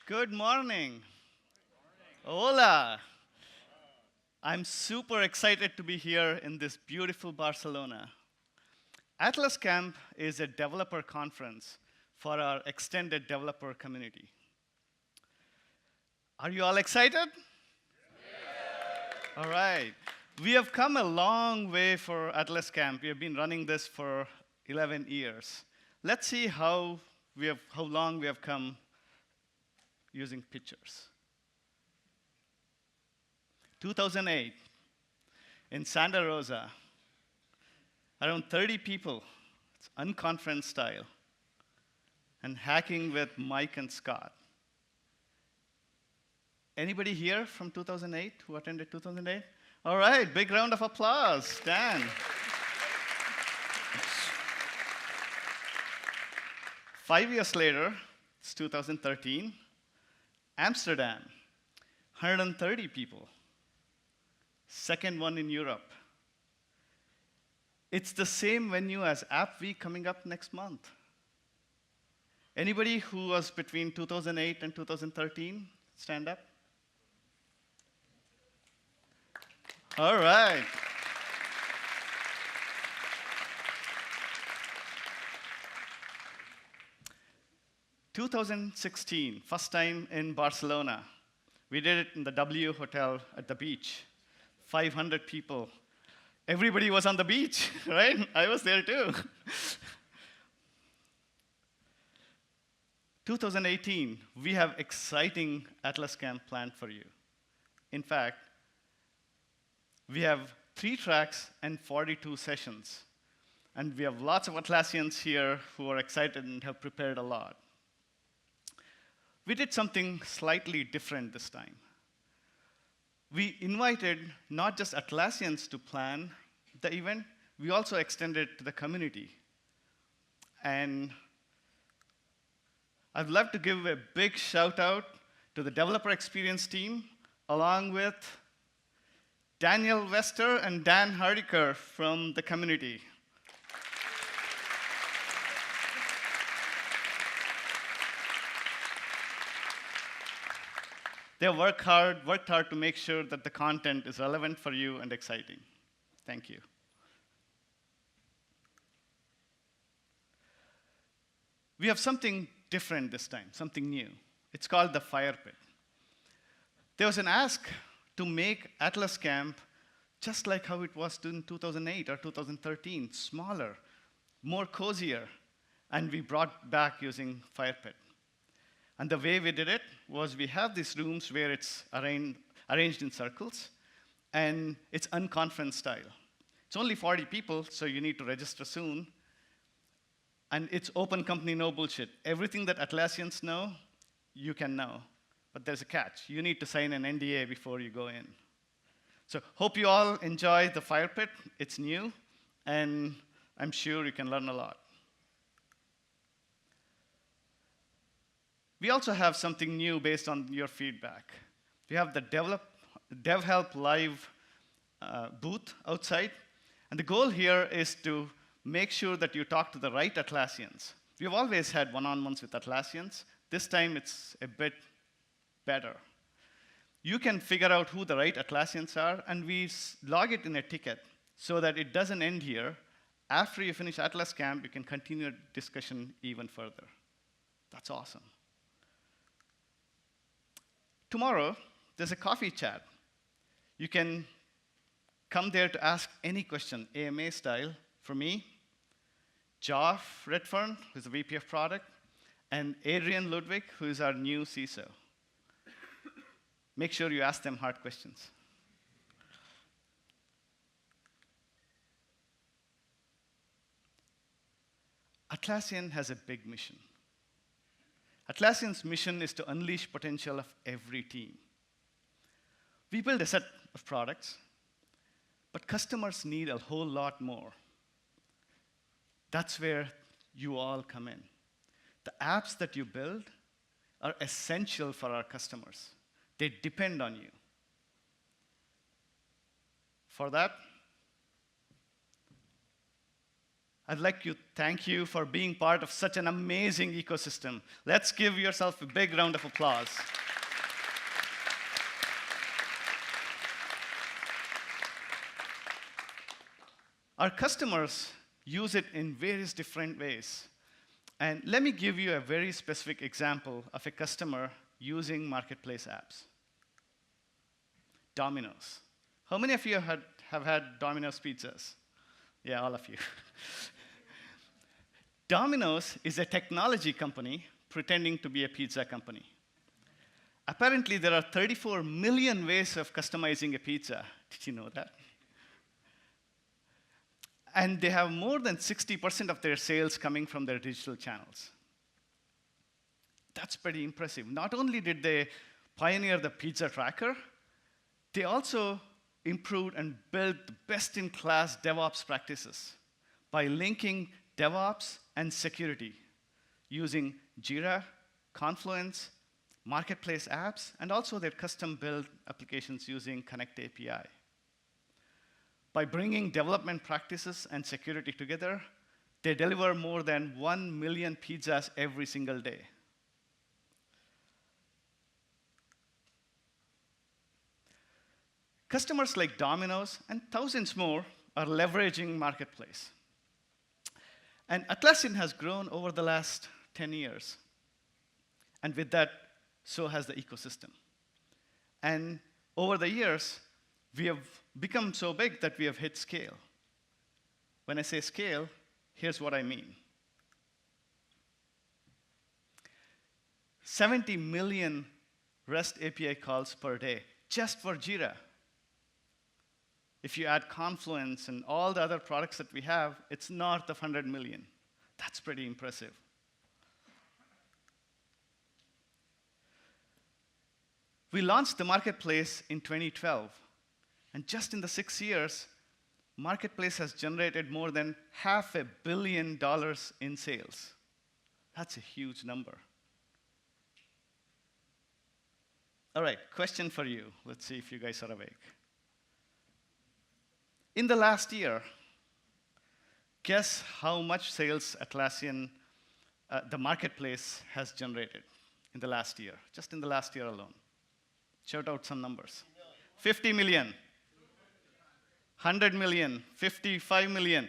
Good morning. Hola. I'm super excited to be here in this beautiful Barcelona. Atlas Camp is a developer conference for our extended developer community. Are you all excited? All right. We have come a long way for Atlas Camp. We have been running this for 11 years. Let's see how long we have come using pictures. 2008, in Santa Rosa, around 30 people, it's unconference style, and hacking with Mike and Scott. Anybody here from 2008 who attended 2008? All right, big round of applause, Dan. 5 years later, it's 2013, Amsterdam, 130 people. Second one in Europe. It's the same venue as App Week coming up next month. Anybody who was between 2008 and 2013, stand up. All right. "2016, first time in Barcelona. We did it in the W Hotel at the beach. 500 people. Everybody was on the beach, right? I was there too. 2018, we have exciting Atlas Camp planned for you. In fact, we have 3 tracks and 42 sessions. And we have lots of Atlassians here who are excited and have prepared a lot. We did something slightly different this time. We invited not just Atlassians to plan the event, we also extended it to the community. And I'd love to give a big shout out to the developer experience team, along with Daniel Wester and Dan Hardiker from the community. They worked hard to make sure that the content is relevant for you and exciting. Thank you. We have something different this time, something new. It's called the Fire Pit. There was an ask to make Atlas Camp just like how it was in 2008 or 2013, smaller, more cozier, and we brought back using Fire Pit. And the way we did it was we have these rooms where it's arranged in circles, and it's unconference style. It's only 40 people, so you need to register soon. And it's open company, no bullshit. Everything that Atlassians know, you can know. But there's a catch. You need to sign an NDA before you go in. So hope you all enjoy the Fire Pit. It's new, and I'm sure you can learn a lot. We also have something new based on your feedback. We have the DevHelp Live booth outside. And the goal here is to make sure that you talk to the right Atlassians. We've always had one-on-ones with Atlassians. This time it's a bit better. You can figure out who the right Atlassians are, and we log it in a ticket so that it doesn't end here. After you finish Atlas Camp, you can continue discussion even further. That's awesome. Tomorrow, there's a coffee chat. You can come there to ask any question, AMA style, for me, Geoff Redfern, who's the VP of Product, and Adrian Ludwig, who is our new CISO. Make sure you ask them hard questions. Atlassian has a big mission. Atlassian's mission is to unleash potential of every team. We build a set of products, but customers need a whole lot more. That's where you all come in. The apps that you build are essential for our customers. They depend on you. For that, I'd like to thank you for being part of such an amazing ecosystem. Let's give yourself a big round of applause. Our customers use it in various different ways. And let me give you a very specific example of a customer using marketplace apps. Domino's. How many of you have had Domino's pizzas? Yeah, all of you. Domino's is a technology company pretending to be a pizza company. Apparently, there are 34 million ways of customizing a pizza. Did you know that? And they have more than 60% of their sales coming from their digital channels. That's pretty impressive. Not only did they pioneer the pizza tracker, they also improved and built best-in-class DevOps practices by linking DevOps and security using Jira, Confluence, marketplace apps, and also their custom-built applications using Connect API. By bringing development practices and security together, they deliver more than 1 million pizzas every single day. Customers like Domino's and thousands more are leveraging Marketplace. And Atlassian has grown over the last 10 years. And with that, so has the ecosystem. And over the years, we have become so big that we have hit scale. When I say scale, here's what I mean. 70 million REST API calls per day, just for Jira. If you add Confluence and all the other products that we have, it's north of 100 million. That's pretty impressive. We launched the Marketplace in 2012. And just in the 6 years, Marketplace has generated more than $500 million in sales. That's a huge number. All right, question for you. Let's see if you guys are awake. In the last year, guess how much sales Atlassian, the Marketplace, has generated in the last year, just in the last year alone? Shout out some numbers. 50 million. 100 million. 55 million.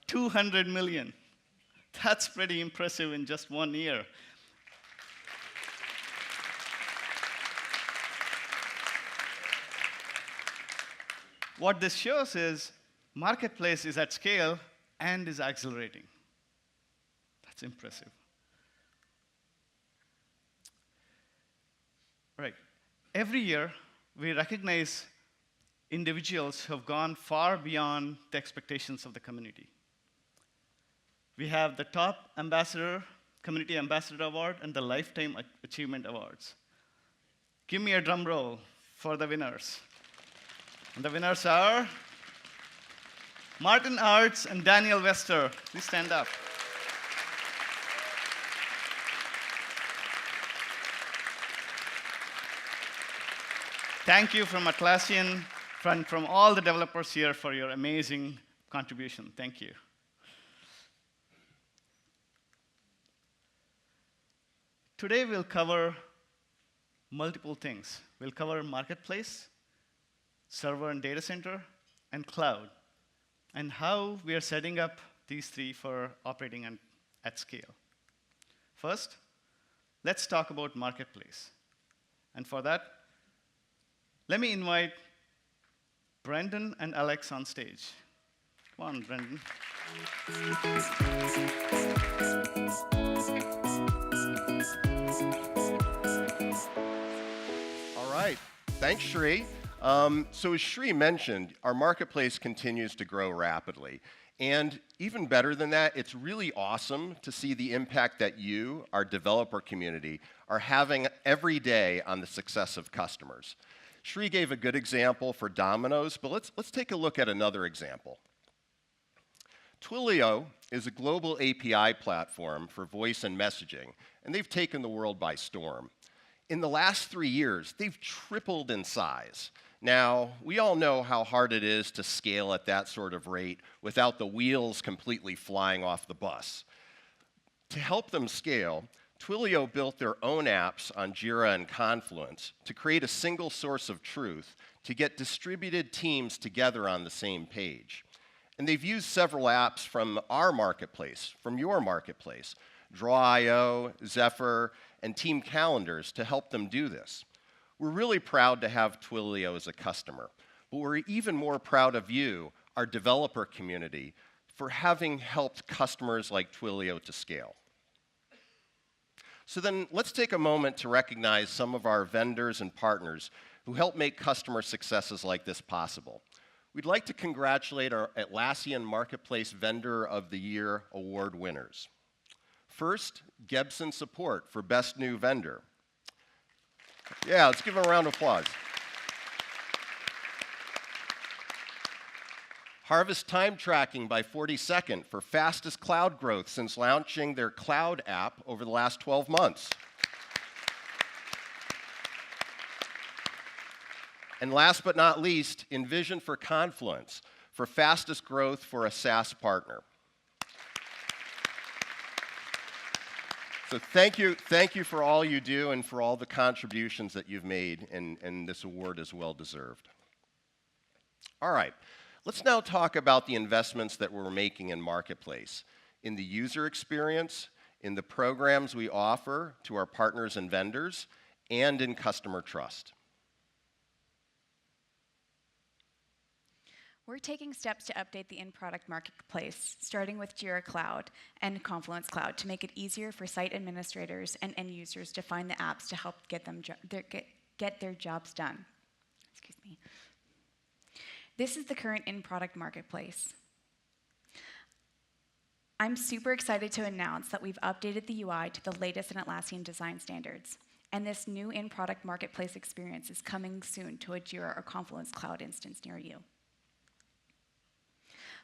200 million. That's pretty impressive in just 1 year. What this shows is Marketplace is at scale and is accelerating. That's impressive. Right. Every year, we recognize individuals who have gone far beyond the expectations of the community. We have the Top Ambassador, Community Ambassador Award, and the Lifetime Achievement Awards. Give me a drum roll for the winners. And the winners are Martin Arts and Daniel Wester. Please stand up. Thank you from Atlassian, from all the developers here for your amazing contribution. Thank you. Today we'll cover multiple things. We'll cover Marketplace, server and data center, and cloud, and how we are setting up these three for operating at scale. First, let's talk about Marketplace. And for that, let me invite Brendan and Alex on stage. Come on, Brendan. All right. Thanks, Sri. So as Sri mentioned, our Marketplace continues to grow rapidly. And even better than that, it's really awesome to see the impact that you, our developer community, are having every day on the success of customers. Sri gave a good example for Domino's, but let's take a look at another example. Twilio is a global API platform for voice and messaging, and they've taken the world by storm. In the last 3 years, they've tripled in size. Now, we all know how hard it is to scale at that sort of rate without the wheels completely flying off the bus. To help them scale, Twilio built their own apps on Jira and Confluence to create a single source of truth to get distributed teams together on the same page. And they've used several apps from our marketplace, from your marketplace, Draw.io, Zephyr, and Team Calendars to help them do this. We're really proud to have Twilio as a customer, but we're even more proud of you, our developer community, for having helped customers like Twilio to scale. So then let's take a moment to recognize some of our vendors and partners who help make customer successes like this possible. We'd like to congratulate our Atlassian Marketplace Vendor of the Year award winners. First, Gebson Support for Best New Vendor. Yeah, let's give them a round of applause. Harvest Time Tracking by 42nd for fastest cloud growth since launching their cloud app over the last 12 months. And last but not least, Envision for Confluence for fastest growth for a SaaS partner. So thank you for all you do and for all the contributions that you've made, and this award is well deserved. All right, let's now talk about the investments that we're making in Marketplace, in the user experience, in the programs we offer to our partners and vendors, and in customer trust. We're taking steps to update the in-product marketplace, starting with Jira Cloud and Confluence Cloud to make it easier for site administrators and end users to find the apps to help get their jobs done. Excuse me. This is the current in-product marketplace. I'm super excited to announce that we've updated the UI to the latest in Atlassian design standards, and this new in-product marketplace experience is coming soon to a Jira or Confluence Cloud instance near you.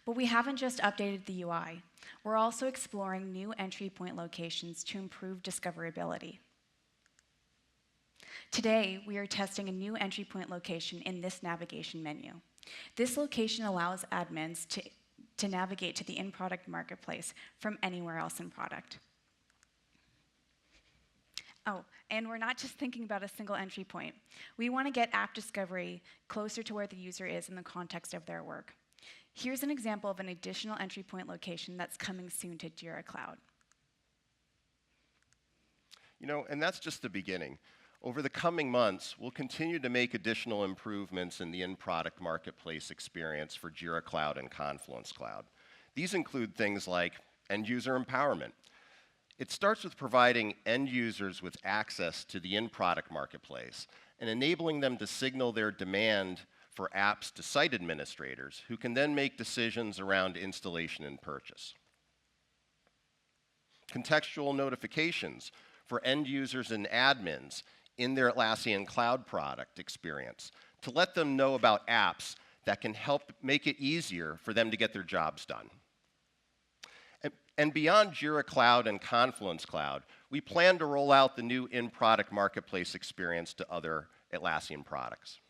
But we haven't just updated the UI. We're also exploring new entry point locations to improve discoverability. Today, we are testing a new entry point location in this navigation menu. This location allows admins to navigate to the in-product marketplace from anywhere else in product. Oh, and we're not just thinking about a single entry point. We want to get app discovery closer to where the user is in the context of their work. Here's an example of an additional entry point location that's coming soon to Jira Cloud. You know, and that's just the beginning. Over the coming months, we'll continue to make additional improvements in the in-product marketplace experience for Jira Cloud and Confluence Cloud. These include things like end-user empowerment. It starts with providing end users with access to the in-product marketplace and enabling them to signal their demand for apps to site administrators who can then make decisions around installation and purchase. Contextual notifications for end users and admins in their Atlassian cloud product experience to let them know about apps that can help make it easier for them to get their jobs done. And beyond Jira Cloud and Confluence Cloud, we plan to roll out the new in-product marketplace experience to other Atlassian products.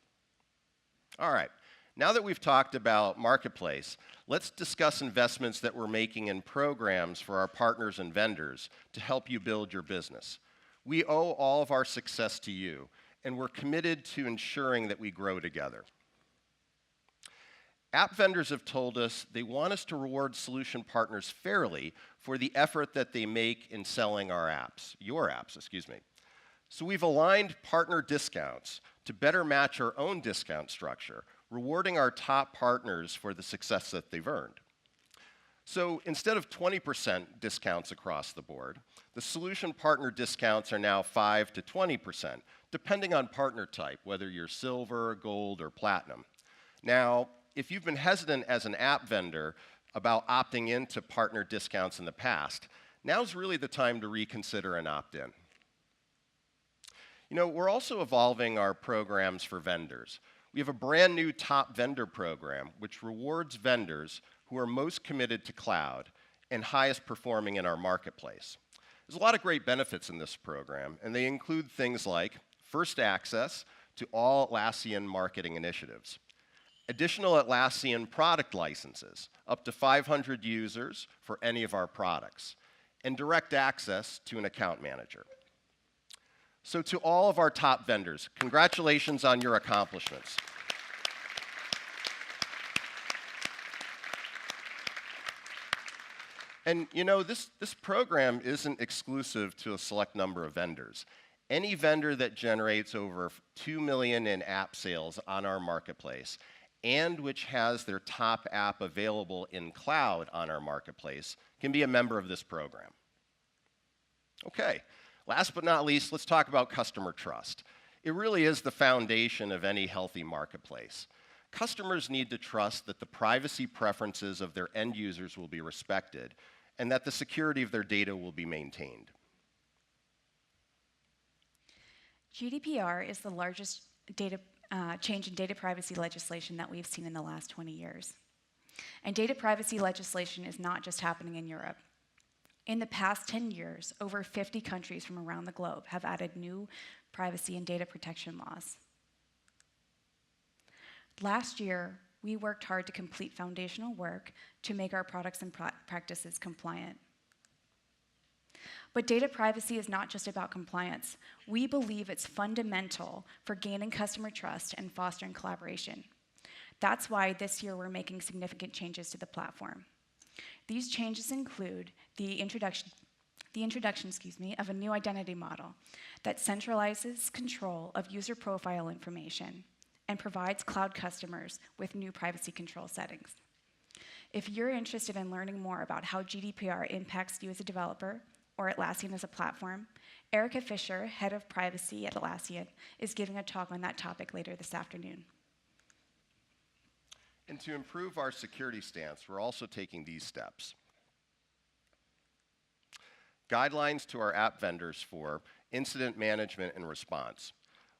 All right, now that we've talked about Marketplace, let's discuss investments that we're making in programs for our partners and vendors to help you build your business. We owe all of our success to you, and we're committed to ensuring that we grow together. App vendors have told us they want us to reward solution partners fairly for the effort that they make in selling our apps, your apps, excuse me. So we've aligned partner discounts to better match our own discount structure, rewarding our top partners for the success that they've earned. So instead of 20% discounts across the board, the solution partner discounts are now 5 to 20%, depending on partner type, whether you're silver, gold, or platinum. Now, if you've been hesitant as an app vendor about opting into partner discounts in the past, now's really the time to reconsider and opt in. You know, we're also evolving our programs for vendors. We have a brand new top vendor program which rewards vendors who are most committed to cloud and highest performing in our marketplace. There's a lot of great benefits in this program, and they include things like first access to all Atlassian marketing initiatives. Additional Atlassian product licenses, up to 500 users for any of our products, and direct access to an account manager. So to all of our top vendors, congratulations on your accomplishments. And you know, this program isn't exclusive to a select number of vendors. Any vendor that generates over 2 million in app sales on our marketplace and which has their top app available in cloud on our marketplace can be a member of this program. Okay, last but not least, let's talk about customer trust. It really is the foundation of any healthy marketplace. Customers need to trust that the privacy preferences of their end users will be respected and that the security of their data will be maintained. GDPR is the largest change in data privacy legislation that we've seen in the last 20 years. And data privacy legislation is not just happening in Europe. In the past 10 years, over 50 countries from around the globe have added new privacy and data protection laws. Last year, we worked hard to complete foundational work to make our products and practices compliant. But data privacy is not just about compliance. We believe it's fundamental for gaining customer trust and fostering collaboration. That's why this year we're making significant changes to the platform. These changes include the introduction of a new identity model that centralizes control of user profile information and provides cloud customers with new privacy control settings. If you're interested in learning more about how GDPR impacts you as a developer or Atlassian as a platform, Erica Fisher, head of privacy at Atlassian, is giving a talk on that topic later this afternoon. And to improve our security stance, we're also taking these steps. Guidelines to our app vendors for incident management and response.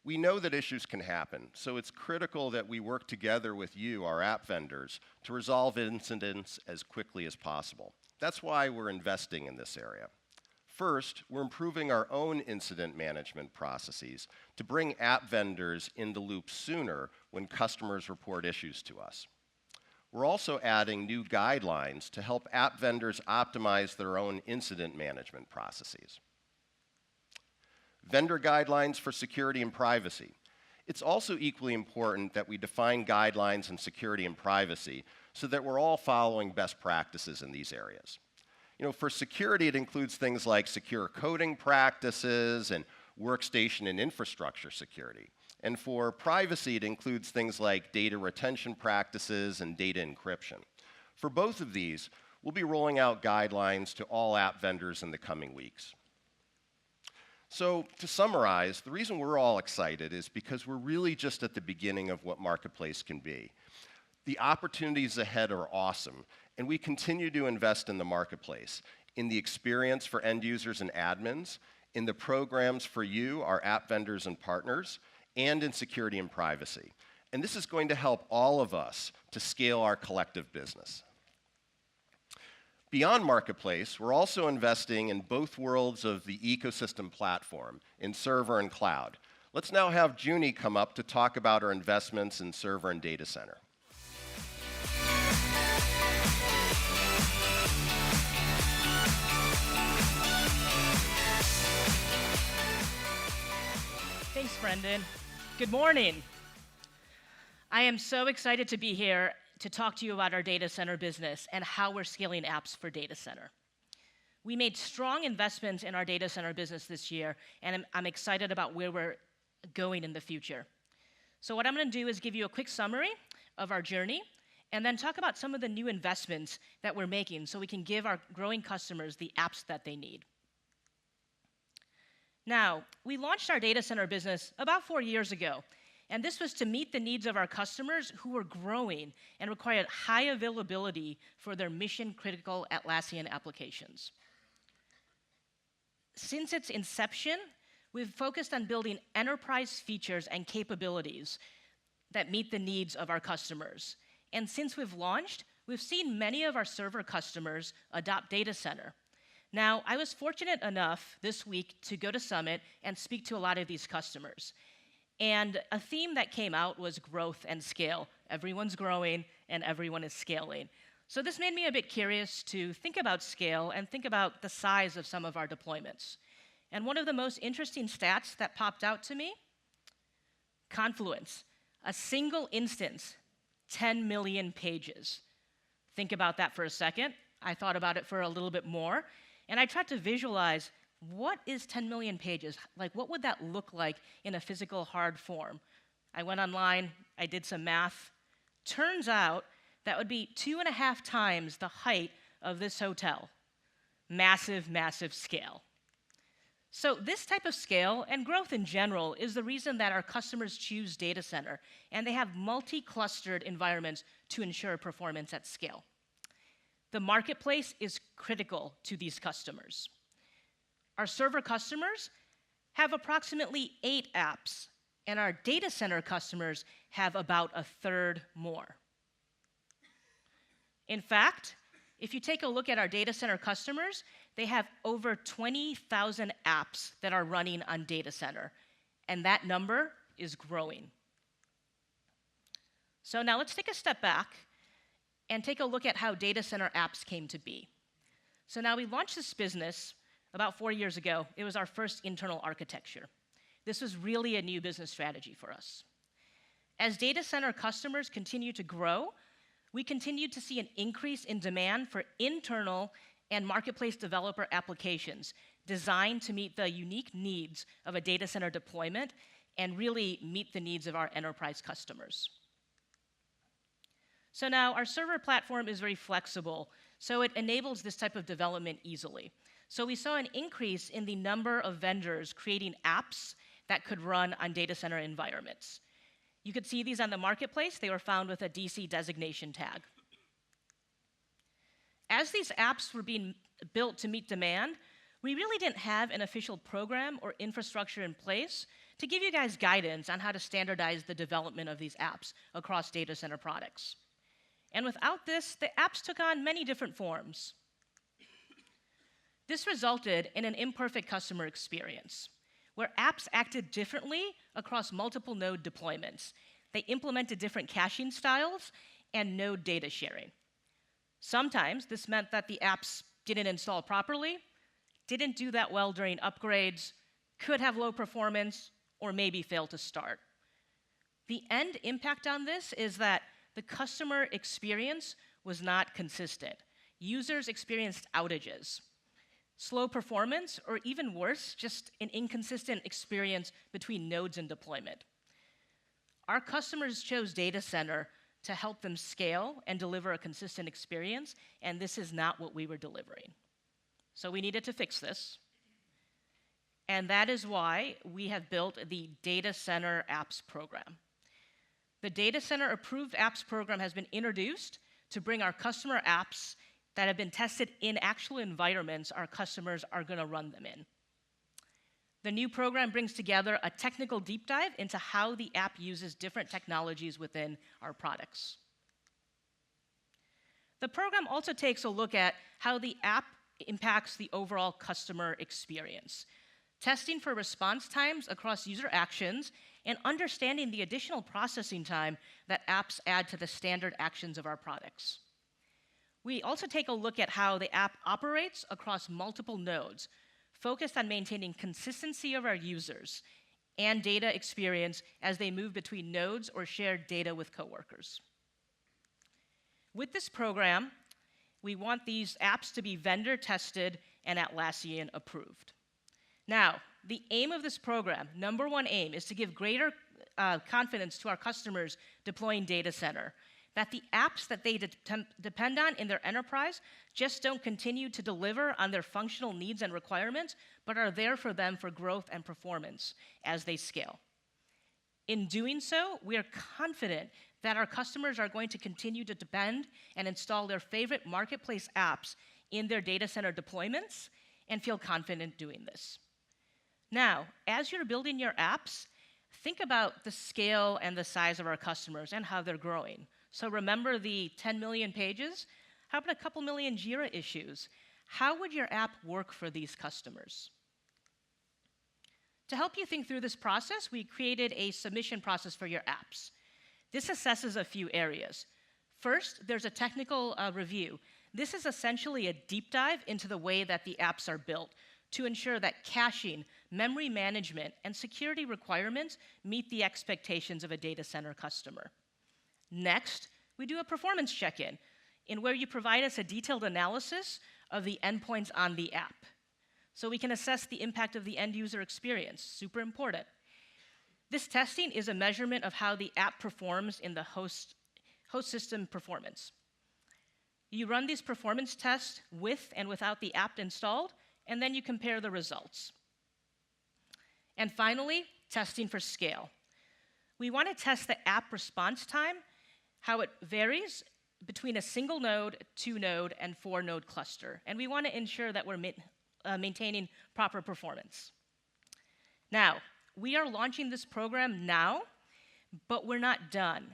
We know that issues can happen, so it's critical that we work together with you, our app vendors, to resolve incidents as quickly as possible. That's why we're investing in this area. First, we're improving our own incident management processes to bring app vendors in the loop sooner when customers report issues to us. We're also adding new guidelines to help app vendors optimize their own incident management processes. Vendor guidelines for security and privacy. It's also equally important that we define guidelines in security and privacy so that we're all following best practices in these areas. You know, for security, it includes things like secure coding practices and workstation and infrastructure security. And for privacy, it includes things like data retention practices and data encryption. For both of these, we'll be rolling out guidelines to all app vendors in the coming weeks. So to summarize, the reason we're all excited is because we're really just at the beginning of what Marketplace can be. The opportunities ahead are awesome, and we continue to invest in the Marketplace, in the experience for end users and admins, in the programs for you, our app vendors and partners, and in security and privacy. And this is going to help all of us to scale our collective business. Beyond Marketplace, we're also investing in both worlds of the ecosystem platform, in server and cloud. Let's now have Junie come up to talk about our investments in server and data center. Thanks, Brendan. Good morning. I am so excited to be here to talk to you about our data center business and how we're scaling apps for data center. We made strong investments in our data center business this year, and I'm excited about where we're going in the future. So what I'm going to do is give you a quick summary of our journey, and then talk about some of the new investments that we're making so we can give our growing customers the apps that they need. Now, we launched our data center business about 4 years ago, and this was to meet the needs of our customers who were growing and required high availability for their mission-critical Atlassian applications. Since its inception, we've focused on building enterprise features and capabilities that meet the needs of our customers. And since we've launched, we've seen many of our server customers adopt data center. Now, I was fortunate enough this week to go to Summit and speak to a lot of these customers. And a theme that came out was growth and scale. Everyone's growing and everyone is scaling. So this made me a bit curious to think about scale and think about the size of some of our deployments. And one of the most interesting stats that popped out to me, Confluence, a single instance, 10 million pages. Think about that for a second. I thought about it for a little bit more, and I tried to visualize what is 10 million pages? Like, what would that look like in a physical hard form? I went online, I did some math. Turns out that would be 2.5 times the height of this hotel. Massive, massive scale. So this type of scale and growth in general is the reason that our customers choose data center, and they have multi-clustered environments to ensure performance at scale. The marketplace is critical to these customers. Our server customers have approximately 8 apps, and our data center customers have about 1/3 more. In fact, if you take a look at our data center customers, they have over 20,000 apps that are running on data center, and that number is growing. So now let's take a step back and take a look at how data center apps came to be. So now we launched this business about 4 years ago. It was our first internal architecture. This was really a new business strategy for us. As data center customers continue to grow, we continued to see an increase in demand for internal and marketplace developer applications designed to meet the unique needs of a data center deployment and really meet the needs of our enterprise customers. So now our server platform is very flexible, so it enables this type of development easily. So we saw an increase in the number of vendors creating apps that could run on data center environments. You could see these on the marketplace. They were found with a DC designation tag. As these apps were being built to meet demand, we really didn't have an official program or infrastructure in place to give you guys guidance on how to standardize the development of these apps across data center products. And without this, the apps took on many different forms. This resulted in an imperfect customer experience, where apps acted differently across multiple node deployments. They implemented different caching styles and node data sharing. Sometimes this meant that the apps didn't install properly, didn't do that well during upgrades, could have low performance, or maybe fail to start. The end impact on this is that the customer experience was not consistent. Users experienced outages, slow performance, or even worse, just an inconsistent experience between nodes and deployment. Our customers chose data center to help them scale and deliver a consistent experience, and this is not what we were delivering. So we needed to fix this, and that is why we have built the Data Center Apps Program. The Data Center Approved Apps Program has been introduced to bring our customer apps that have been tested in actual environments our customers are going to run them in. The new program brings together a technical deep dive into how the app uses different technologies within our products. The program also takes a look at how the app impacts the overall customer experience, testing for response times across user actions, and understanding the additional processing time that apps add to the standard actions of our products. We also take a look at how the app operates across multiple nodes, focused on maintaining consistency of our users and data experience as they move between nodes or share data with coworkers. With this program, we want these apps to be vendor tested and Atlassian approved. Now, the aim of this program, number one aim, is to give greater confidence to our customers deploying data center, that the apps that they depend on in their enterprise just don't continue to deliver on their functional needs and requirements, but are there for them for growth and performance as they scale. In doing so, we are confident that our customers are going to continue to depend and install their favorite marketplace apps in their data center deployments and feel confident doing this. Now, as you're building your apps, think about the scale and the size of our customers and how they're growing. So remember the 10 million pages? How about a couple million Jira issues? How would your app work for these customers? To help you think through this process, we created a submission process for your apps. This assesses a few areas. First, there's a technical review. This is essentially a deep dive into the way that the apps are built to ensure that caching, memory management, and security requirements meet the expectations of a data center customer. Next, we do a performance check-in, in where you provide us a detailed analysis of the endpoints on the app, so we can assess the impact of the end user experience. Super important. This testing is a measurement of how the app performs in the host system performance. You run these performance tests with and without the app installed, and then you compare the results. And finally, testing for scale. We want to test the app response time, how it varies between a single node, 2-node, and 4-node cluster. And we want to ensure that we're maintaining proper performance. Now, we are launching this program now, but we're not done.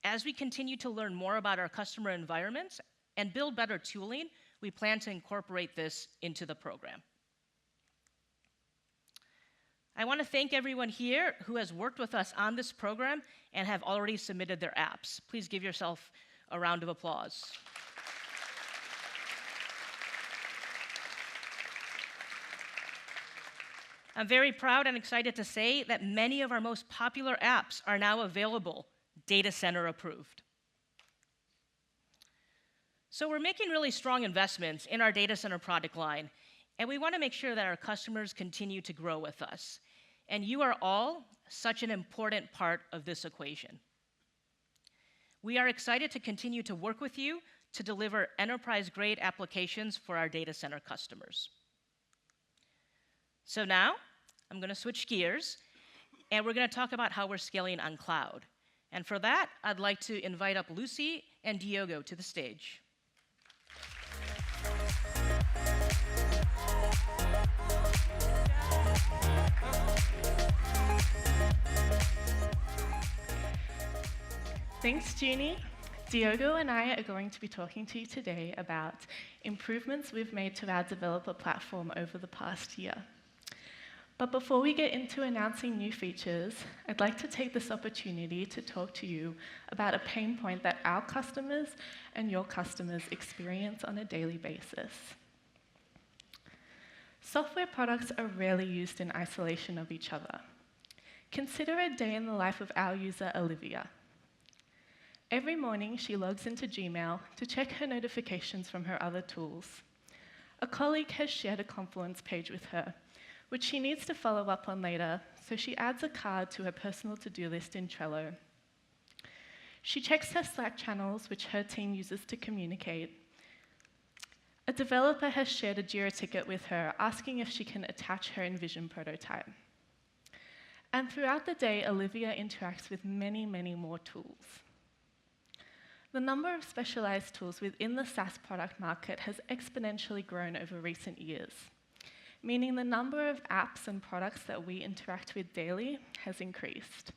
As we continue to learn more about our customer environments and build better tooling, we plan to incorporate this into the program. I want to thank everyone here who has worked with us on this program and have already submitted their apps. Please give yourself a round of applause. I'm very proud and excited to say that many of our most popular apps are now available, data center approved. So we're making really strong investments in our data center product line, and we want to make sure that our customers continue to grow with us. And you are all such an important part of this equation. We are excited to continue to work with you to deliver enterprise-grade applications for our data center customers. So now, I'm going to switch gears, and we're going to talk about how we're scaling on cloud. And for that, I'd like to invite up Lucy and Diogo to the stage. Thanks, Junie. Diogo and I are going to be talking to you today about improvements we've made to our developer platform over the past year. But before we get into announcing new features, I'd like to take this opportunity to talk to you about a pain point that our customers and your customers experience on a daily basis. Software products are rarely used in isolation of each other. Consider a day in the life of our user, Olivia. Every morning, she logs into Gmail to check her notifications from her other tools. A colleague has shared a Confluence page with her, which she needs to follow up on later, so she adds a card to her personal to-do list in Trello. She checks her Slack channels, which her team uses to communicate. A developer has shared a Jira ticket with her, asking if she can attach her InVision prototype. And throughout the day, Olivia interacts with many, many more tools. The number of specialized tools within the SaaS product market has exponentially grown over recent years, meaning the number of apps and products that we interact with daily has increased.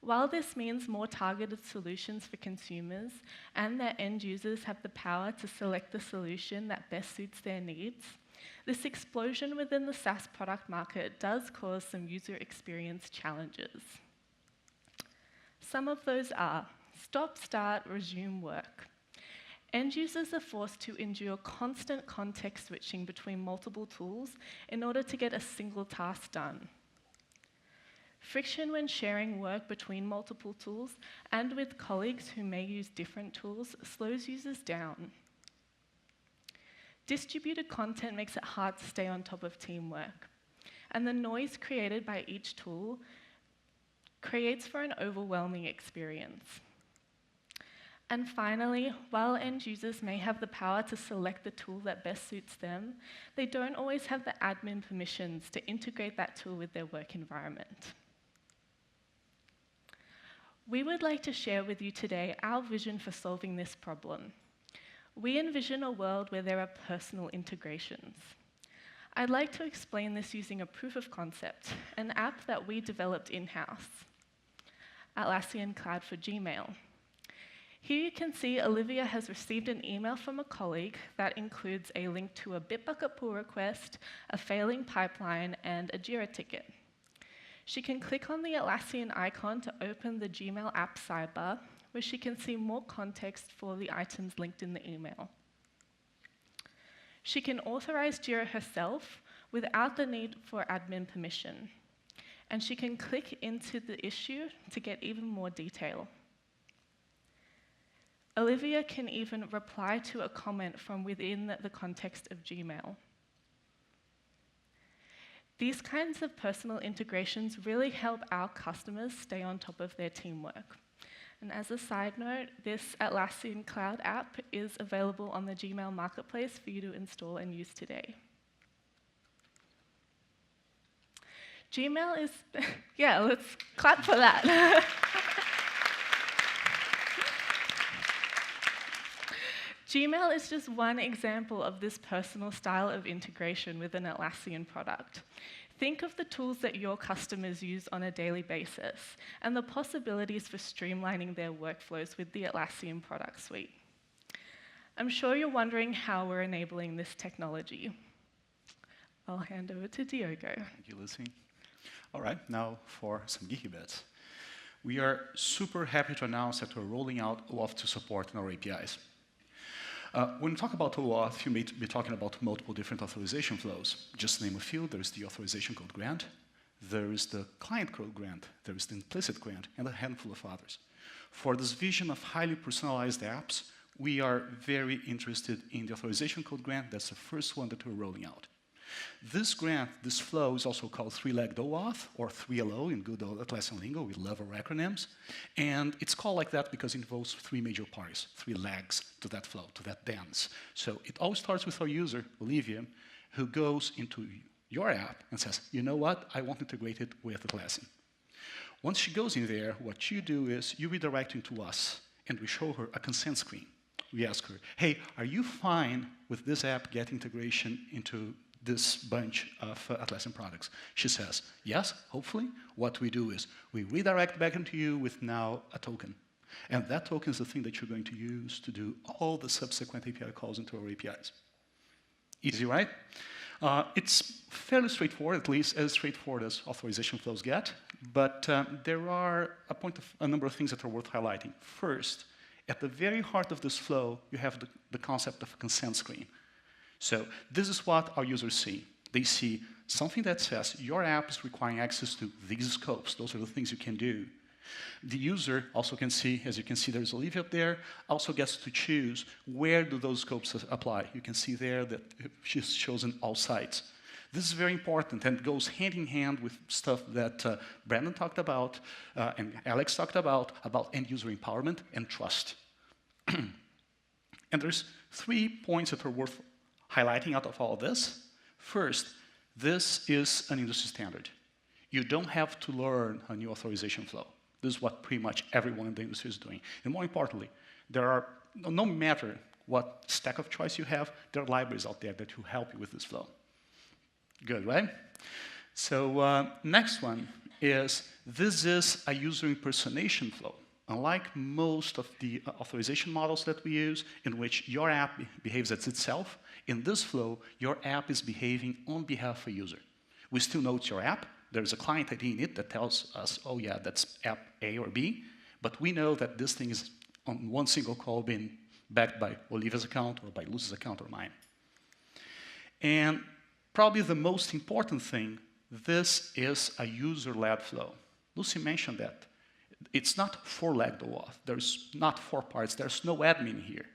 While this means more targeted solutions for consumers and their end users have the power to select the solution that best suits their needs, this explosion within the SaaS product market does cause some user experience challenges. Some of those are stop, start, resume work. End users are forced to endure constant context switching between multiple tools in order to get a single task done. Friction when sharing work between multiple tools and with colleagues who may use different tools slows users down. Distributed content makes it hard to stay on top of teamwork, and the noise created by each tool creates for an overwhelming experience. And finally, while end users may have the power to select the tool that best suits them, they don't always have the admin permissions to integrate that tool with their work environment. We would like to share with you today our vision for solving this problem. We envision a world where there are personal integrations. I'd like to explain this using a proof of concept, an app that we developed in-house, Atlassian Cloud for Gmail. Here you can see Olivia has received an email from a colleague that includes a link to a Bitbucket pull request, a failing pipeline, and a Jira ticket. She can click on the Atlassian icon to open the Gmail app sidebar, where she can see more context for the items linked in the email. She can authorize Jira herself without the need for admin permission, and she can click into the issue to get even more detail. Olivia can even reply to a comment from within the context of Gmail. These kinds of personal integrations really help our customers stay on top of their teamwork. And as a side note, this Atlassian Cloud app is available on the Gmail Marketplace for you to install and use today. Gmail is, yeah, let's clap for that. Gmail is just one example of this personal style of integration with an Atlassian product. Think of the tools that your customers use on a daily basis and the possibilities for streamlining their workflows with the Atlassian product suite. I'm sure you're wondering how we're enabling this technology. I'll hand over to Diogo. Thank you, Lucy. All right, now for some geeky bits. We are super happy to announce that we're rolling out OAuth to support in our APIs. When we talk about OAuth, you may be talking about multiple different authorization flows. Just to name a few, there's the authorization code grant, there is the client code grant, there is the implicit grant, and a handful of others. For this vision of highly personalized apps, we are very interested in the authorization code grant. That's the first one that we're rolling out. This grant, this flow, is also called three-legged OAuth, or 3LO in good old Atlassian lingo. We love our acronyms. And it's called like that because it involves three major parties, three legs to that flow, to that dance. So it all starts with our user, Olivia, who goes into your app and says, you know what, I want to integrate it with Atlassian. Once she goes in there, what you do is you redirect into us, and we show her a consent screen. We ask her, hey, are you fine with this app getting integration into this bunch of Atlassian products? She says, yes, hopefully. What we do is we redirect back into you with now a token. And that token is the thing that you're going to use to do all the subsequent API calls into our APIs. Easy, right? It's fairly straightforward, at least as straightforward as authorization flows get. But there are a number of things that are worth highlighting. First, at the very heart of this flow, you have the concept of a consent screen. So this is what our users see. They see something that says your app is requiring access to these scopes. Those are the things you can do. The user also can see, as you can see, there's Olivia up there, also gets to choose where do those scopes apply. You can see there that she's chosen all sites. This is very important and goes hand in hand with stuff that Brandon talked about and Alex talked about end user empowerment and trust. And there's 3 points that are worth highlighting out of all of this. First, this is an industry standard. You don't have to learn a new authorization flow. This is what pretty much everyone in the industry is doing. And more importantly, there are, no matter what stack of choice you have, there are libraries out there that will help you with this flow. Good, right? So next one is, this is a user impersonation flow. Unlike most of the authorization models that we use, in which your app behaves as itself, in this flow, your app is behaving on behalf of a user. We still know it's your app. There's a client ID in it that tells us, oh yeah, that's app A or B, but we know that this thing is on one single call being backed by Olivia's account or by Lucy's account or mine. And probably the most important thing, this is a user-led flow. Lucy mentioned that. It's not 4-legged OAuth. There's not 4 parts. There's no admin here.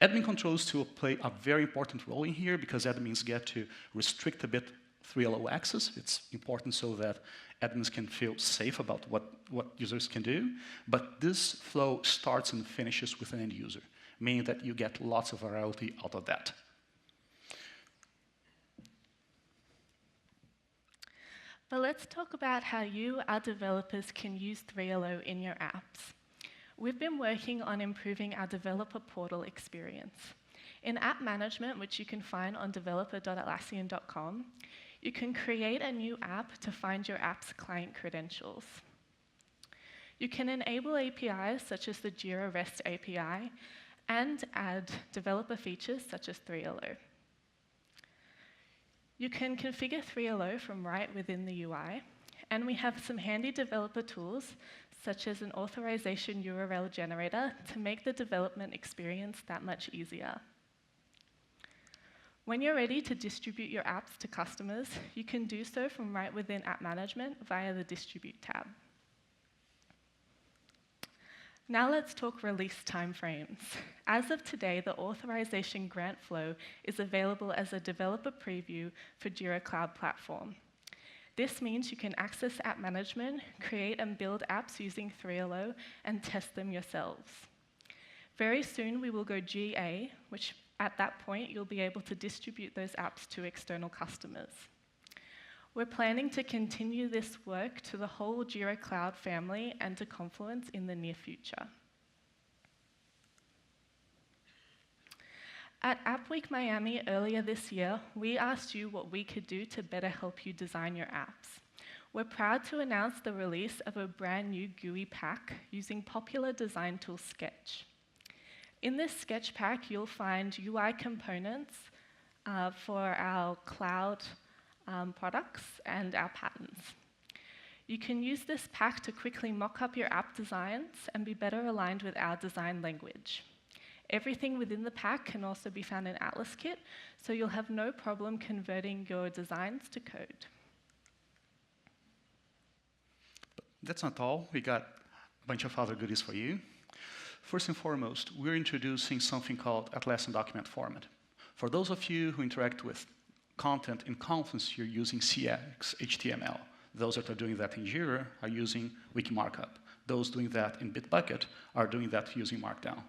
Admin controls still play a very important role in here because admins get to restrict a bit 3LO access. It's important so that admins can feel safe about what users can do. But this flow starts and finishes with an end user, meaning that you get lots of variety out of that. But let's talk about how you, our developers, can use 3LO in your apps. We've been working on improving our developer portal experience. In app management, which you can find on developer.atlassian.com, you can create a new app to find your app's client credentials. You can enable APIs such as the Jira REST API and add developer features such as 3LO. You can configure 3LO from right within the UI, And we have some handy developer tools, such as an authorization URL generator, to make the development experience that much easier. When you're ready to distribute your apps to customers, you can do so from right within App Management via the Distribute tab. Now let's talk release timeframes. As of today, the authorization grant flow is available as a developer preview for Jira Cloud Platform. This means you can access App Management, create and build apps using 3LO, and test them yourselves. Very soon we will go GA, which at that point you'll be able to distribute those apps to external customers. We're planning to continue this work to the whole Jira Cloud family and to Confluence in the near future. At App Week Miami earlier this year, we asked you what we could do to better help you design your apps. We're proud to announce the release of a brand new GUI pack using popular design tool Sketch. In this Sketch pack, you'll find UI components for our cloud products and our patterns. You can use this pack to quickly mock up your app designs and be better aligned with our design language. Everything within the pack can also be found in AtlasKit, so you'll have no problem converting your designs to code. That's not all. We got a bunch of other goodies for you. First and foremost, we're introducing something called Atlassian document format. For those of you who interact with content in Confluence, you're using CX HTML. Those that are doing that in Jira are using Wiki Markup. Those doing that in Bitbucket are doing that using Markdown.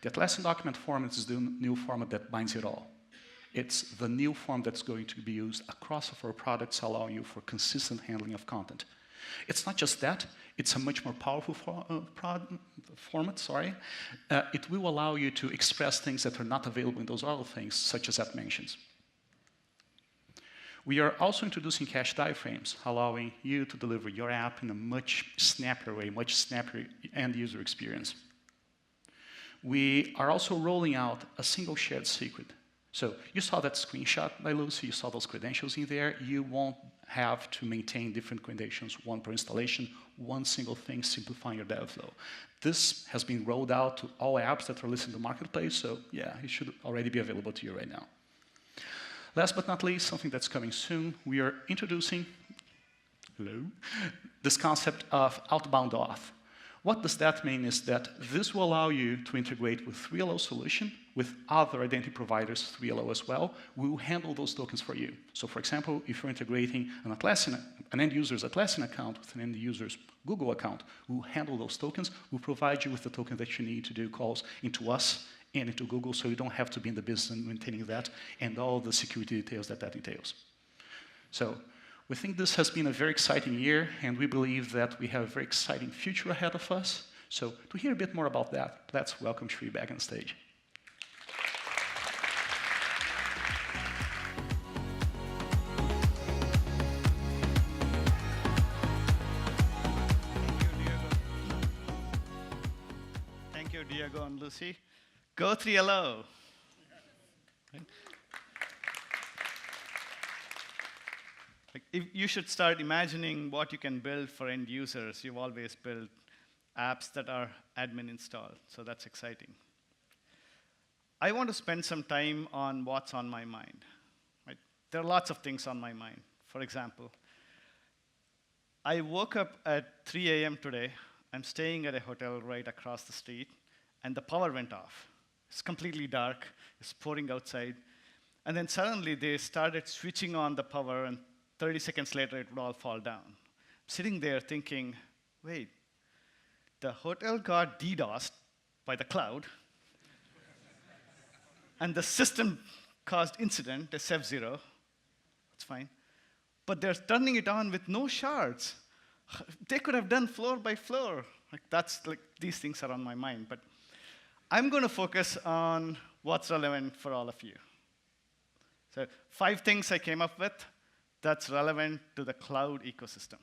The Atlassian document format is the new format that binds it all. It's the new form that's going to be used across our products, allowing you for consistent handling of content. It's not just that, it's a much more powerful format. It will allow you to express things that are not available in those other things, such as app mentions. We are also introducing cache diaphragms, allowing you to deliver your app in a much snappier way, much snappier end-user experience. We are also rolling out a single shared secret. So you saw that screenshot by Lucy, you saw those credentials in there. You won't have to maintain different credentials, one per installation, one single thing, simplifying your dev flow. This has been rolled out to all apps that are listed in the marketplace, so yeah, it should already be available to you right now. Last but not least, something that's coming soon, we are introducing this concept of outbound auth. What does that mean is that this will allow you to integrate with 3LO solution, with other identity providers, 3LO as well. We will handle those tokens for you. So for example, if you're integrating an end user's Atlassian account with an end user's Google account, we'll handle those tokens. We'll provide you with the token that you need to do calls into us and into Google, so you don't have to be in the business of maintaining that and all the security details that that entails. So we think this has been a very exciting year, and we believe that we have a very exciting future ahead of us. So to hear a bit more about that, let's welcome Shri back on stage. Thank you, Diego and Lucy. Go 3LO. Right? You should start imagining what you can build for end users. You've always built apps that are admin installed, so that's exciting. I want to spend some time on what's on my mind. Right? There are lots of things on my mind. For example, I woke up at 3 a.m. today. I'm staying at a hotel right across the street, and the power went off. It's completely dark. It's pouring outside. And then suddenly they started switching on the power, and 30 seconds later, it would all fall down. I'm sitting there thinking, wait, the hotel got DDoSed by the cloud, and the system caused incident, a F0. That's fine. But they're turning it on with no shards. They could have done floor by floor. These things are on my mind. But I'm going to focus on what's relevant for all of you. So 5 things I came up with that's relevant to the cloud ecosystem.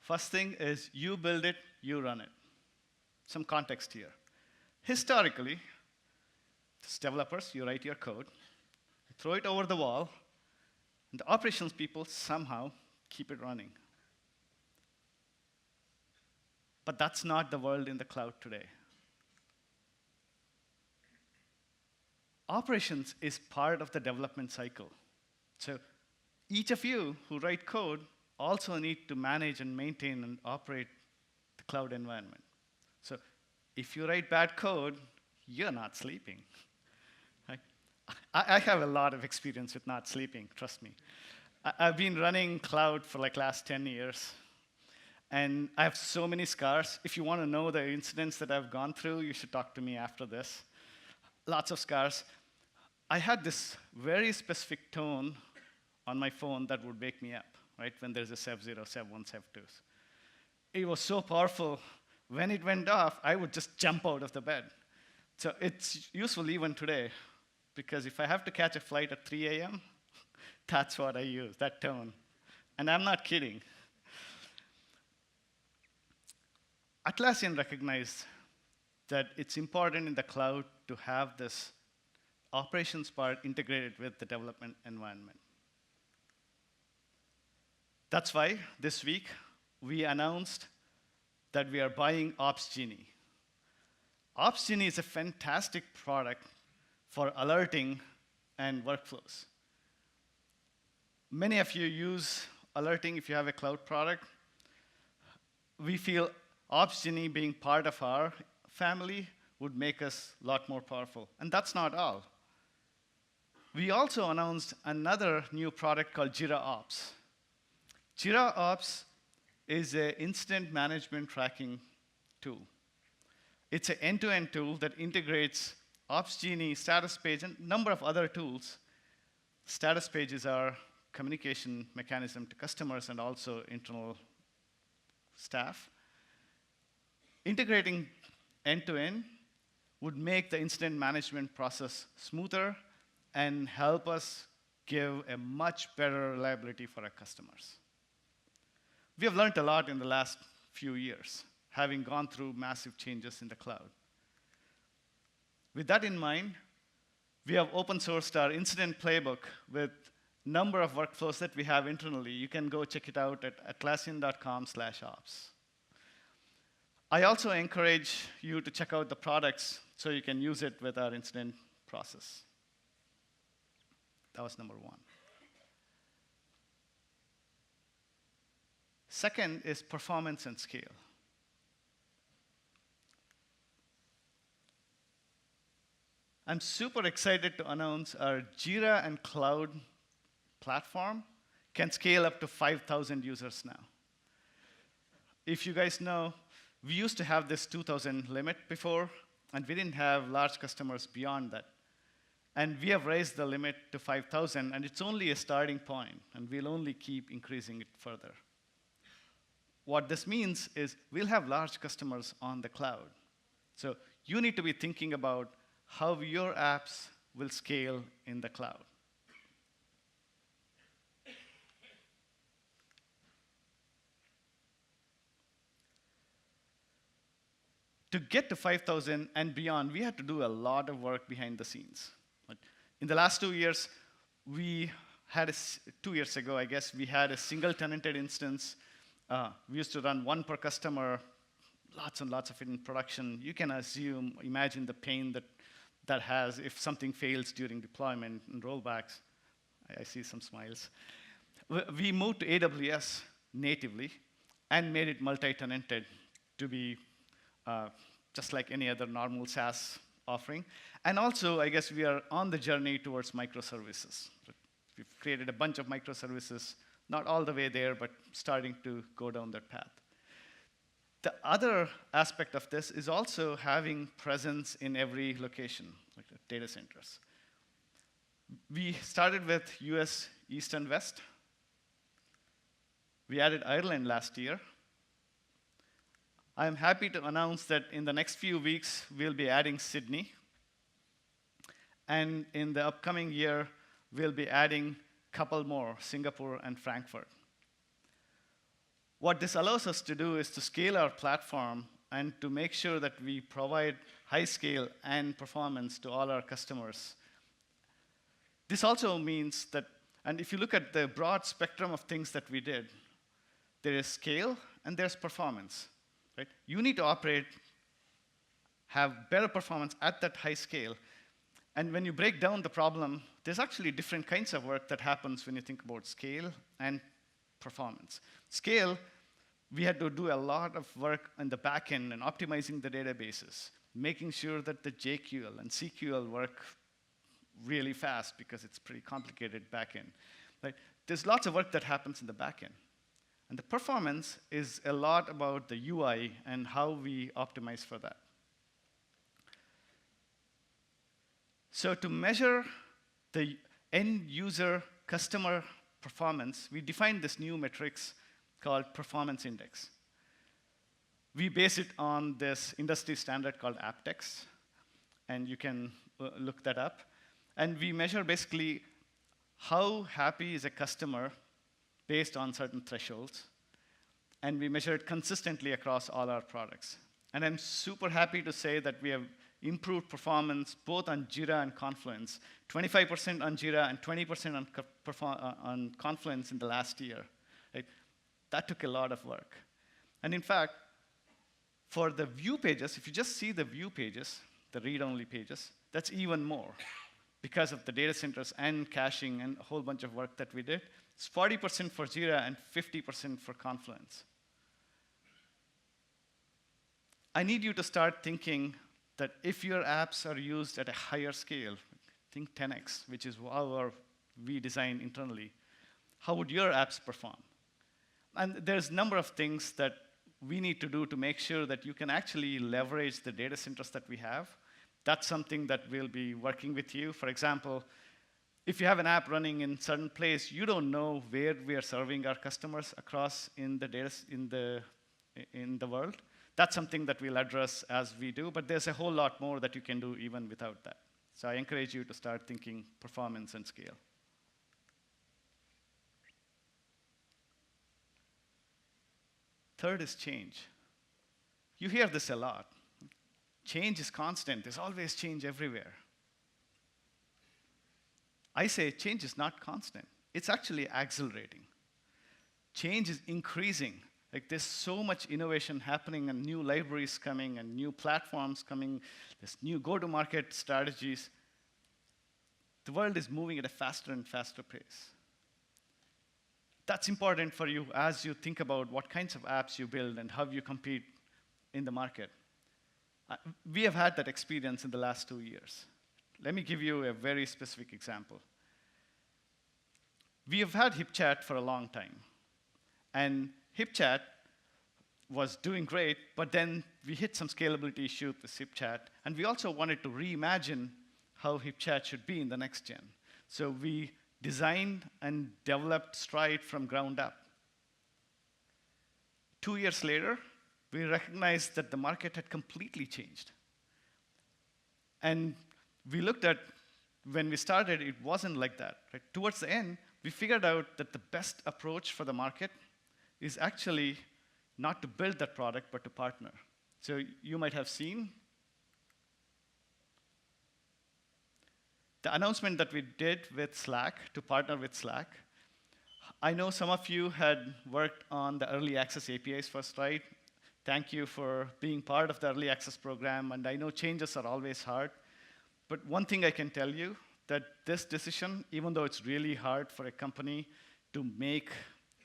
First thing is you build it, you run it. Some context here. Historically, as developers, you write your code, you throw it over the wall, And the operations people somehow keep it running. But that's not the world in the cloud today. Operations is part of the development cycle. So each of you who write code also need to manage and maintain and operate the cloud environment. So if you write bad code, you're not sleeping. Right? I have a lot of experience with not sleeping, trust me. I've been running cloud for like last 10 years. And I have so many scars. If you want to know the incidents that I've gone through, you should talk to me after this. Lots of scars. I had this very specific tone on my phone that would wake me up, right, when there's a SEV0, SEV1, SEV2s. It was so powerful. When it went off, I would just jump out of the bed. So it's useful even today, because if I have to catch a flight at 3 a.m., that's what I use, that tone. And I'm not kidding. Atlassian recognized that it's important in the cloud to have this operations part integrated with the development environment. That's why this week we announced that we are buying OpsGenie. OpsGenie is a fantastic product for alerting and workflows. Many of you use alerting if you have a cloud product. We feel OpsGenie being part of our family would make us a lot more powerful. And that's not all. We also announced another new product called Jira Ops. Jira Ops is an incident management tracking tool. It's an end-to-end tool that integrates OpsGenie, status page, and a number of other tools. Status pages are communication mechanism to customers and also internal staff. Integrating end-to-end would make the incident management process smoother and help us give a much better reliability for our customers. We have learned a lot in the last few years, having gone through massive changes in the cloud. With that in mind, we have open sourced our incident playbook with a number of workflows that we have internally. You can go check it out at atlassian.com/ops. I also encourage you to check out the products so you can use it with our incident process. That was number one. Second is performance and scale. I'm super excited to announce our Jira and Cloud platform can scale up to 5,000 users now. If you guys know, we used to have this 2,000 limit before, and we didn't have large customers beyond that. And we have raised the limit to 5,000, and it's only a starting point, and we'll only keep increasing it further. What this means is we'll have large customers on the cloud. So you need to be thinking about how your apps will scale in the cloud. To get to 5,000 and beyond, we had to do a lot of work behind the scenes. In the last 2 years, we had 2 years ago, I guess, we had a single tenanted instance. We used to run one per customer, lots and lots of it in production. You can imagine the pain that has if something fails during deployment and rollbacks. I see some smiles. We moved to AWS natively and made it multi-tenanted to be just like any other normal SaaS offering. And also, I guess we are on the journey towards microservices. We've created a bunch of microservices, not all the way there, but starting to go down that path. The other aspect of this is also having presence in every location, like the data centers. We started with US East and West. We added Ireland last year. I'm happy to announce that in the next few weeks, we'll be adding Sydney. And in the upcoming year, we'll be adding a couple more, Singapore and Frankfurt. What this allows us to do is to scale our platform and to make sure that we provide high scale and performance to all our customers. This also means that And if you look at the broad spectrum of things that we did, there is scale and there's performance. Right? You need to operate, have better performance at that high scale. And when you break down the problem, there's actually different kinds of work that happens when you think about scale and performance. Scale, we had to do a lot of work on the back end and optimizing the databases, making sure that the JQL and CQL work really fast because it's pretty complicated back end. Right? There's lots of work that happens in the back end. And the performance is a lot about the UI and how we optimize for that. So to measure the end user customer performance, we defined this new metrics called performance index. We base it on this industry standard called Aptex, and you can look that up. And we measure basically how happy is a customer based on certain thresholds, and we measure it consistently across all our products. And I'm super happy to say that we have improved performance both on Jira and Confluence, 25% on Jira and 20% on Confluence in the last year. Right? That took a lot of work. And in fact, for the view pages, if you just see the view pages, the read-only pages, that's even more because of the data centers and caching and a whole bunch of work that we did. It's 40% for Jira and 50% for Confluence. I need you to start thinking that if your apps are used at a higher scale, think 10x, which is how we design internally, how would your apps perform? And there's a number of things that we need to do to make sure that you can actually leverage the data centers that we have. That's something that we'll be working with you. For example, if you have an app running in a certain place, you don't know where we are serving our customers across in the world. That's something that we'll address as we do, but there's a whole lot more that you can do even without that. So I encourage you to start thinking performance and scale. Third is change. You hear this a lot. Change is constant. There's always change everywhere. I say change is not constant. It's actually accelerating. Change is increasing. Like there's so much innovation happening and new libraries coming and new platforms coming. There's new go-to-market strategies. The world is moving at a faster and faster pace. That's important for you as you think about what kinds of apps you build and how you compete in the market. We have had that experience in the last 2 years. Let me give you a very specific example. We have had HipChat for a long time. And HipChat was doing great, but then we hit some scalability issues with HipChat, and we also wanted to reimagine how HipChat should be in the next gen. So we designed and developed Stride from ground up. 2 years later, we recognized that the market had completely changed. And we looked at, when we started, it wasn't like that. Right? Towards the end, we figured out that the best approach for the market is actually not to build that product, but to partner. So you might have seen the announcement that we did with Slack, to partner with Slack. I know some of you had worked on the early access APIs for Stride. Thank you for being part of the early access program, and I know changes are always hard. But one thing I can tell you, that this decision, even though it's really hard for a company to make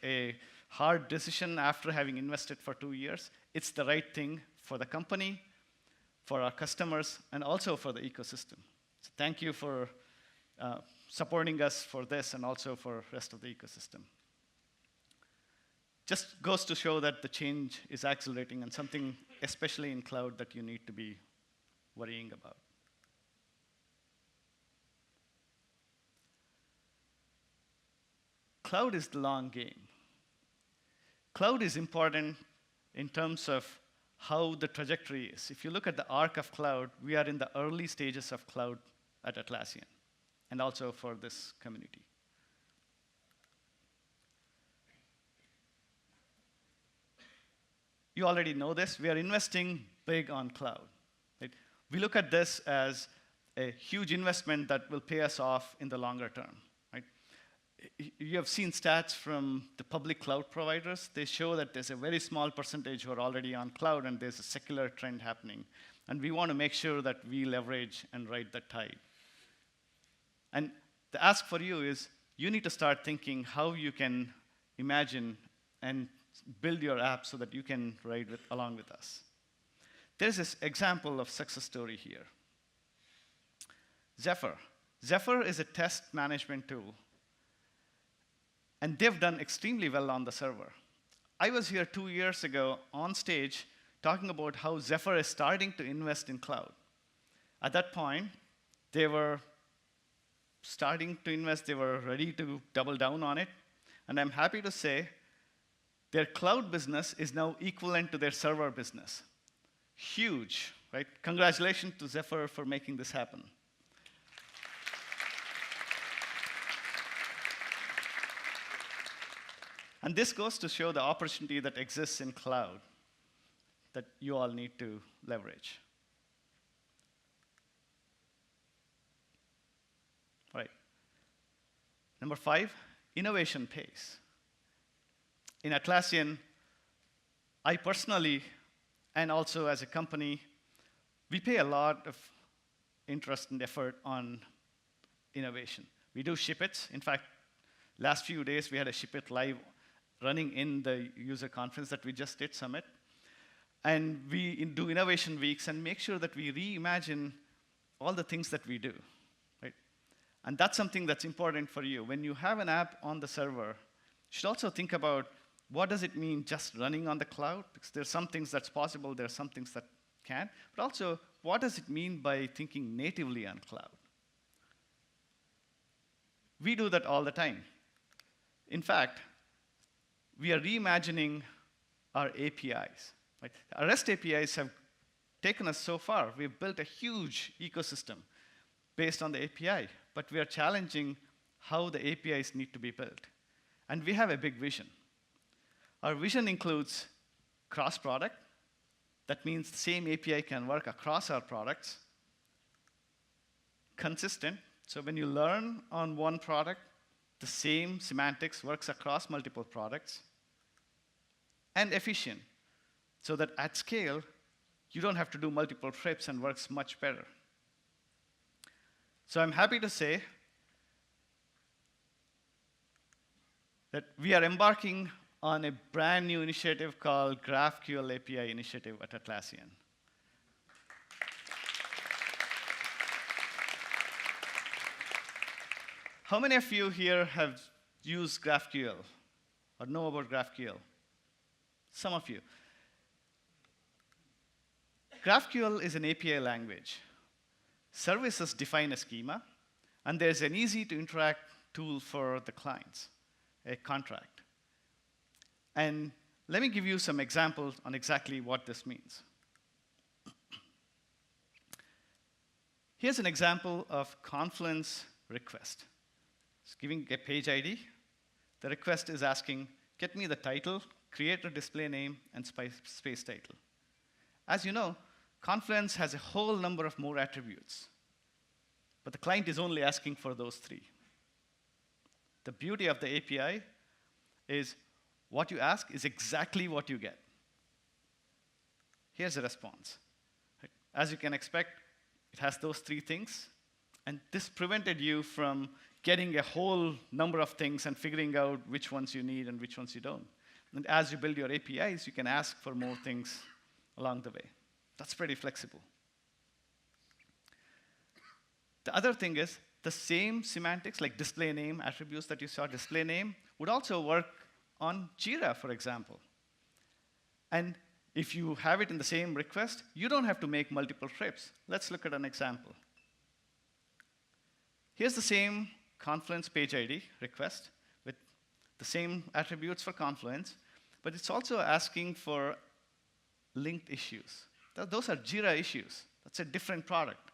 a hard decision after having invested for 2 years, it's the right thing for the company, for our customers, and also for the ecosystem. So thank you for supporting us for this and also for the rest of the ecosystem. Just goes to show that the change is accelerating and something, especially in cloud, that you need to be worrying about. Cloud is the long game. Cloud is important in terms of how the trajectory is. If you look at the arc of cloud, we are in the early stages of cloud at Atlassian, and also for this community. You already know this. We are investing big on cloud. Right? We look at this as a huge investment that will pay us off in the longer term. Right? you have seen stats from the public cloud providers. They show that there's a very small percentage who are already on cloud, and there's a secular trend happening. And we want to make sure that we leverage and ride that tide. And the ask for you is, you need to start thinking how you can imagine and build your app so that you can ride along with us. There's this example of success story here. Zephyr. Zephyr is a test management tool, and they've done extremely well on the server. I was here 2 years ago on stage talking about how Zephyr is starting to invest in cloud. At that point, they were starting to invest, they were ready to double down on it, and I'm happy to say their cloud business is now equivalent to their server business. Huge, right? Congratulations to Zephyr for making this happen. And this goes to show the opportunity that exists in cloud that you all need to leverage. All right. Number 5, innovation pays. In Atlassian, I personally, and also as a company, we pay a lot of interest and effort on innovation. We do ship it. In fact, last few days we had a ship it live running in the user conference that we just did, Summit. And we do innovation weeks and make sure that we reimagine all the things that we do, right? And that's something that's important for you. When you have an app on the server, you should also think about what does it mean just running on the cloud? Because there's some things that's possible, there's some things that can't. But also, what does it mean by thinking natively on cloud? We do that all the time. In fact, we are reimagining our APIs. Right? Our REST APIs have taken us so far. We've built a huge ecosystem based on the API, but we are challenging how the APIs need to be built. And we have a big vision. Our vision includes cross-product. That means the same API can work across our products. Consistent, so when you learn on one product, the same semantics works across multiple products. And efficient, so that at scale, you don't have to do multiple trips and works much better. So I'm happy to say that we are embarking on a brand new initiative called GraphQL API Initiative at Atlassian. How many of you here have used GraphQL or know about GraphQL? Some of you. GraphQL is an API language. Services define a schema, and there's an easy-to-interact tool for the clients, a contract. And let me give you some examples on exactly what this means. Here's an example of Confluence request. It's giving a page ID. The request is asking, get me the title, create a display name, and space title. As you know, Confluence has a whole number of more attributes, but the client is only asking for those 3. The beauty of the API is what you ask is exactly what you get. Here's a response. As you can expect, it has those 3 things, and this prevented you from getting a whole number of things and figuring out which ones you need and which ones you don't. And as you build your APIs, you can ask for more things along the way. That's pretty flexible. The other thing is the same semantics, like display name, attributes that you saw, display name, would also work on Jira, for example. And if you have it in the same request, you don't have to make multiple trips. Let's look at an example. Here's the same Confluence page ID request with the same attributes for Confluence, but it's also asking for linked issues. Those are Jira issues. That's a different product.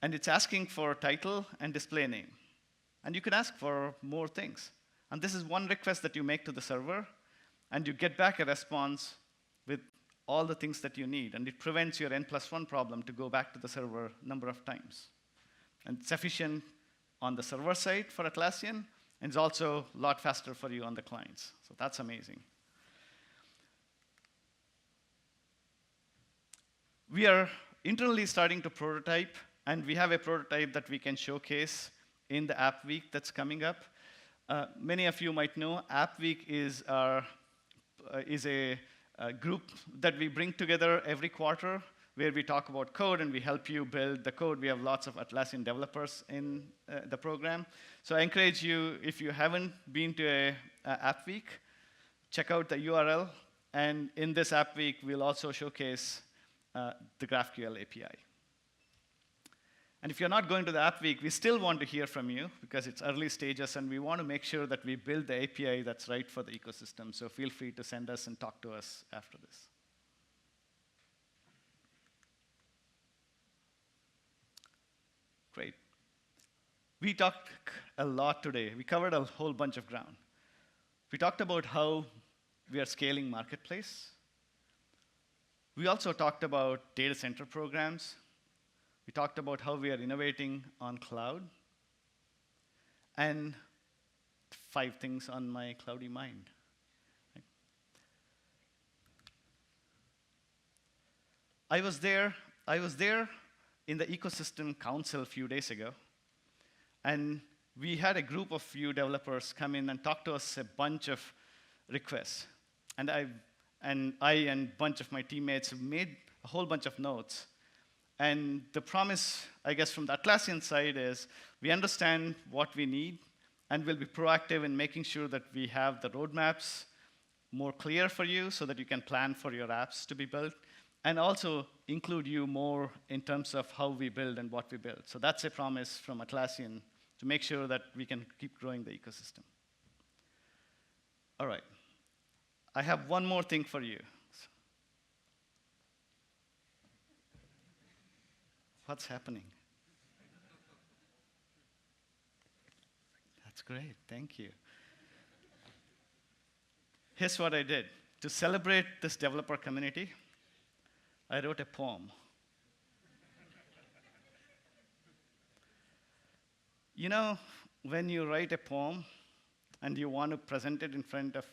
And it's asking for title and display name. And you can ask for more things. And this is one request that you make to the server, and you get back a response with all the things that you need. And it prevents your N+1 problem to go back to the server a number of times. And it's efficient on the server side for Atlassian, And it's also a lot faster for you on the clients. So that's amazing. We are internally starting to prototype, and we have a prototype that we can showcase in the App Week that's coming up. Many of you might know App Week is a group that we bring together every quarter where we talk about code and we help you build the code. We have lots of Atlassian developers in the program. So I encourage you, if you haven't been to a App Week, check out the URL. And in this App Week, we'll also showcase the GraphQL API. And if you're not going to the App Week, we still want to hear from you because it's early stages, and we want to make sure that we build the API that's right for the ecosystem. So feel free to send us and talk to us after this. Great. We talked a lot today. We covered a whole bunch of ground. We talked about how we are scaling Marketplace. We also talked about data center programs. We talked about how we are innovating on cloud. And 5 things on my cloudy mind. I was there in the ecosystem council a few days ago, and we had a group of few developers come in and talk to us a bunch of requests. And I and a bunch of my teammates have made a whole bunch of notes. And the promise, I guess, from the Atlassian side is we understand what we need, and we'll be proactive in making sure that we have the roadmaps more clear for you so that you can plan for your apps to be built, and also include you more in terms of how we build and what we build. So that's a promise from Atlassian to make sure that we can keep growing the ecosystem. All right. I have one more thing for you. What's happening? That's great. Thank you. Here's what I did. To celebrate this developer community, I wrote a poem. You know, when you write a poem and you want to present it in front of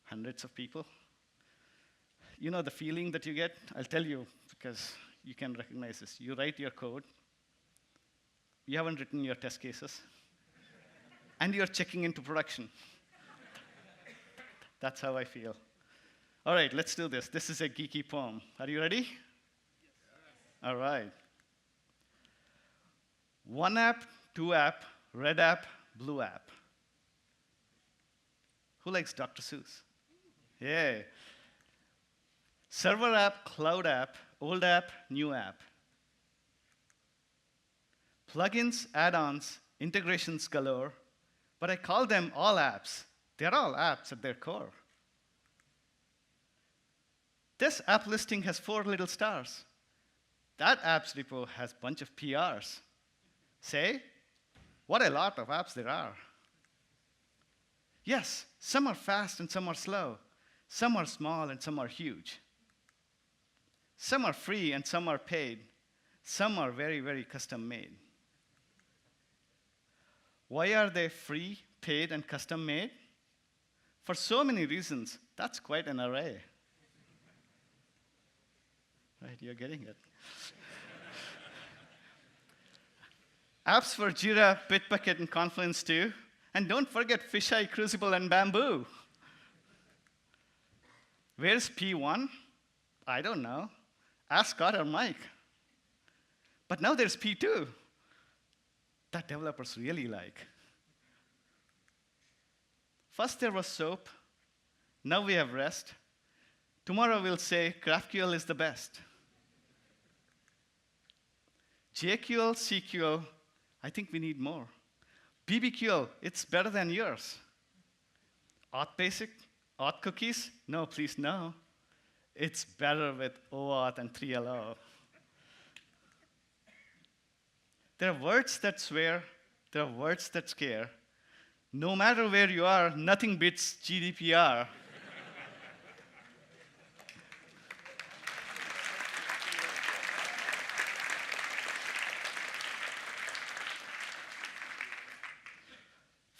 hundreds of people, you know the feeling that you get? I'll tell you because you can recognize this. You write your code, you haven't written your test cases, and you're checking into production. That's how I feel. All right, let's do this. This is a geeky poem. Are you ready? Yes. All right. 1 app, 2 app, red app, blue app. Who likes Dr. Seuss? Yeah. Server app, cloud app, old app, new app. Plugins, add-ons, integrations galore, but I call them all apps. They're all apps at their core. This app listing has 4 little stars. That apps repo has a bunch of PRs. Say, what a lot of apps there are. Yes, some are fast and some are slow. Some are small and some are huge. Some are free and some are paid. Some are very, very custom made. Why are they free, paid, and custom made? For so many reasons. That's quite an array. Right, you're getting it. Apps for Jira, Bitbucket, and Confluence too. And don't forget Fisheye, Crucible, and Bamboo. Where's P1? I don't know. Ask Scott or Mike. But now there's P2 that developers really like. First there was SOAP. Now we have REST. Tomorrow we'll say GraphQL is the best. JQL, CQL, I think we need more. BBQL, it's better than yours. Auth basic, auth cookies, no, please no. It's better with OAuth and 3LO. There are words that swear, there are words that scare. No matter where you are, nothing beats GDPR.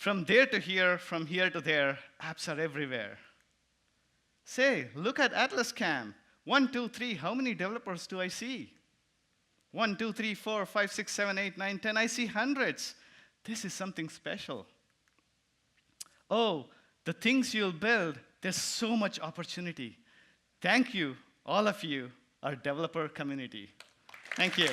From there to here, from here to there, apps are everywhere. Say, look at Atlassian. 1, 2, 3, how many developers do I see? 1, 2, 3, 4, 5, 6, 7, 8, 9, 10, I see hundreds. This is something special. Oh, the things you'll build, there's so much opportunity. Thank you, all of you, our developer community. Thank you.